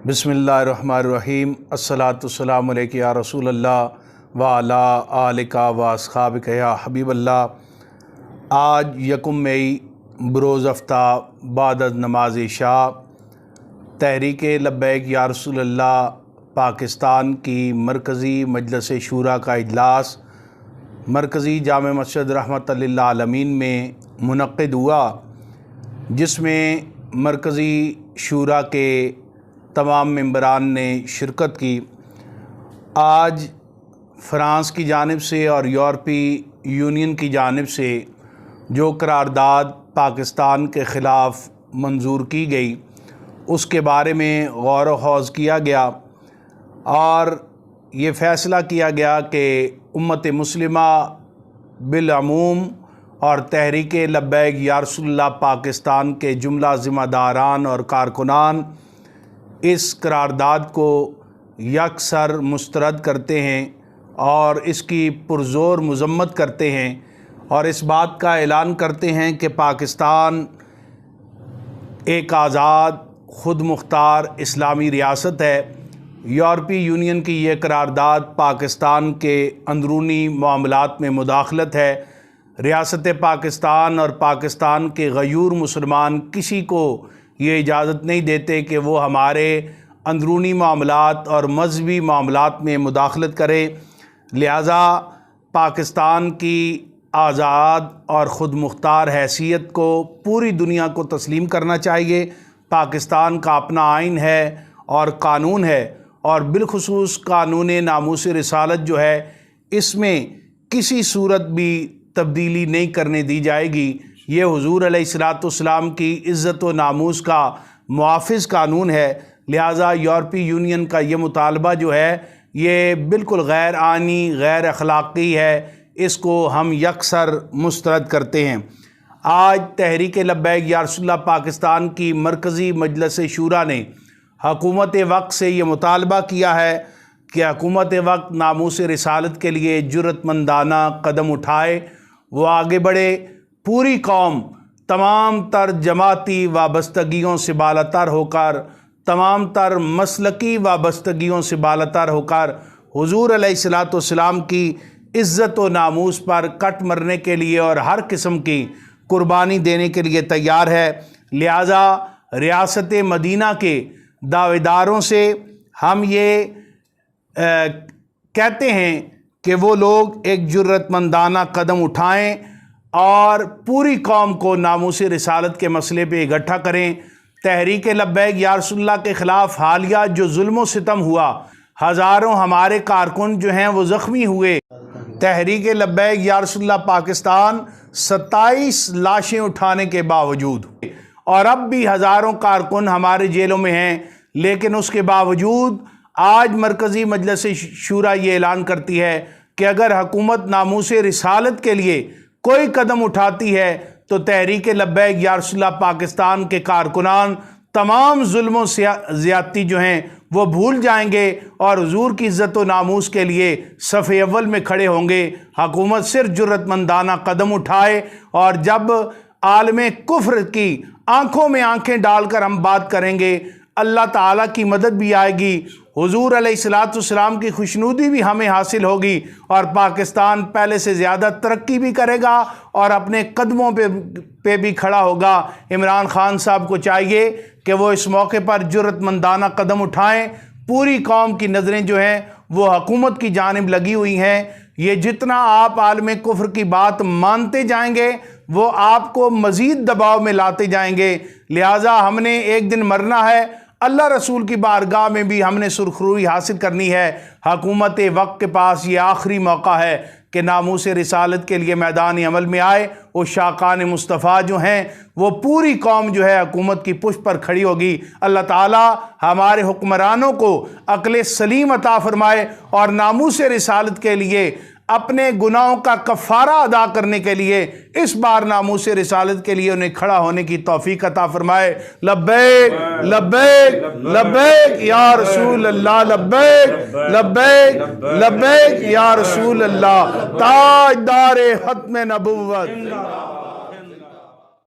बिस्मिल्लाहिर्रहमानिर्रहीम। अस्सलातु वस्सलामु अलैका या रसूल अल्लाह व अला आलिका व अस्हाबिका या हबीब अल्लाह। आज यकुम मई बरोज़ हफ्ता बाद नमाज इशा तहरीक लब्बैक या रसूल अल्लाह पाकिस्तान की मरकज़ी मजलिस शूरा का इजलास मरकज़ी जामे मस्जिद रहमत लिल आलमीन में मुनक़्क़िद हुआ, जिसमें मरकज़ी शूरा के तमाम मेंबरान ने शिरकत की। आज फ़्रांस की जानिब से और यूरोपीय यूनियन की जानिब से जो करारदाद पाकिस्तान के ख़िलाफ़ मंजूर की गई, उसके बारे में गौर व ख़ौज़ किया गया और ये फ़ैसला किया गया कि उम्मत मुस्लिमा बिलअमूम और तहरीक लब्बैक या रसूलल्लाह पाकिस्तान के जुमला ज़िम्मेदारान और कारकुनान इस करारदाद को यकसर मुस्तरद करते हैं और इसकी पुरज़ोर मज़म्मत करते हैं और इस बात का ऐलान करते हैं कि पाकिस्तान एक आज़ाद ख़ुद मुख्तार इस्लामी रियासत है। यूरोपीय यूनियन की ये करारदाद पाकिस्तान के अंदरूनी मामलात में मुदाखलत है। रियासत पाकिस्तान और पाकिस्तान के गयूर मुसलमान किसी को ये इजाज़त नहीं देते कि वो हमारे अंदरूनी मामलात और मजहबी मामलात में मुदाखलत करें। लिहाजा पाकिस्तान की आज़ाद और ख़ुद मुख्तार हैसियत को पूरी दुनिया को तस्लीम करना चाहिए। पाकिस्तान का अपना आइन है और कानून है और बिलखुसूस कानून नामूस रिसालत जो है, इसमें किसी सूरत भी तब्दीली नहीं करने दी जाएगी। ये हुज़ूर अलैहिस्सलाम की इज़्ज़त व नामूस का मुआफ़िज़ कानून है। लिहाजा यूरोपीय यूनियन का ये मुतालबा जो है, ये बिल्कुल गैर आनी, गैर अखलाक़ी है। इसको हम यकसर मुस्तरद करते हैं। आज तहरीक लब्बैक या रसूलल्लाह पाकिस्तान की मरकज़ी मजलिस शूरा ने हुकूमत वक्त से ये मुतालबा किया है कि हुकूमत वक्त नामूस रिसालत के लिए जुर्रतमंदाना कदम उठाए, वो आगे बढ़े। पूरी कौम तमाम तर जमाती वाबस्तगियों से बालातर होकर, तमाम तर मसलकी वाबस्तगियों से बालातर होकर हुज़ूर अलैहिस्सलाम की इज़्ज़त व नामूस पर कट मरने के लिए और हर किस्म की कुर्बानी देने के लिए तैयार है। लिहाजा रियासत मदीना के दावेदारों से हम ये कहते हैं कि वो लोग एक जुर्रतमंदाना कदम उठाएं और पूरी कौम को नामूस रिसालत के मसले पे इकट्ठा करें। तहरीक लब्बैक या रसूलल्लाह के ख़िलाफ़ हालिया जो जुल्म सितम हुआ, हज़ारों हमारे कारकुन जो हैं वो ज़ख्मी हुए। तहरीक लब्बैक या रसूलल्लाह पाकिस्तान 27 लाशें उठाने के बावजूद, और अब भी हज़ारों कारकुन हमारे जेलों में हैं, लेकिन उसके बावजूद आज मरकज़ी मजलिस शूरा ये ऐलान करती है कि अगर हुकूमत नामूस रिसालत के लिए कोई कदम उठाती है तो तहरीक लब्बैक या रसूलल्लाह पाकिस्तान के कारकुनान तमाम जुल्मों से ज़्यादती जो हैं वो भूल जाएंगे और हुज़ूर की इज़्ज़त व नामूस के लिए सफ़े अव्वल में खड़े होंगे। हुकूमत सिर्फ जुर्रतमंदाना कदम उठाए और जब आलमे कुफ्र की आँखों में आँखें डालकर हम बात करेंगे, अल्लाह ताला की मदद भी आएगी, हुज़ूर अलैहिस्सलाम की खुशनुदी भी हमें हासिल होगी और पाकिस्तान पहले से ज़्यादा तरक्की भी करेगा और अपने कदमों पे भी खड़ा होगा। इमरान खान साहब को चाहिए कि वो इस मौके पर जुर्रतमंदाना कदम उठाएं। पूरी कौम की नज़रें जो हैं वो हुकूमत की जानिब लगी हुई हैं। ये जितना आप आलमे कुफ्र की बात मानते जाएंगे, वो आपको मज़ीद दबाव में लाते जाएंगे। लिहाजा हमने एक दिन मरना है, अल्लाह रसूल की बारगाह में भी हमने सुरखरुई हासिल करनी है। हुकूमत वक्त के पास ये आखिरी मौका है कि नामूस रिसालत के लिए मैदान अमल में आए। वो शाकान मुस्तफ़ा जो हैं वो पूरी कौम जो है हुकूमत की पुष्ट पर खड़ी होगी। अल्लाह ताला हमारे हुक्मरानों को अक्ल सलीम अता फरमाए और नामूस रिसालत के लिए अपने गुनाहों का कफ़ारा अदा करने के लिए इस बार नामूस रिसालत के लिए उन्हें खड़ा होने की तौफीक अता फरमाए। लब्बैक लब्बैक लब्बैक या रसूल अल्लाह, लब्बैक लब्बैक लब्बैक या रसूल अल्लाह। ताजदार खत्म नबुव्वत।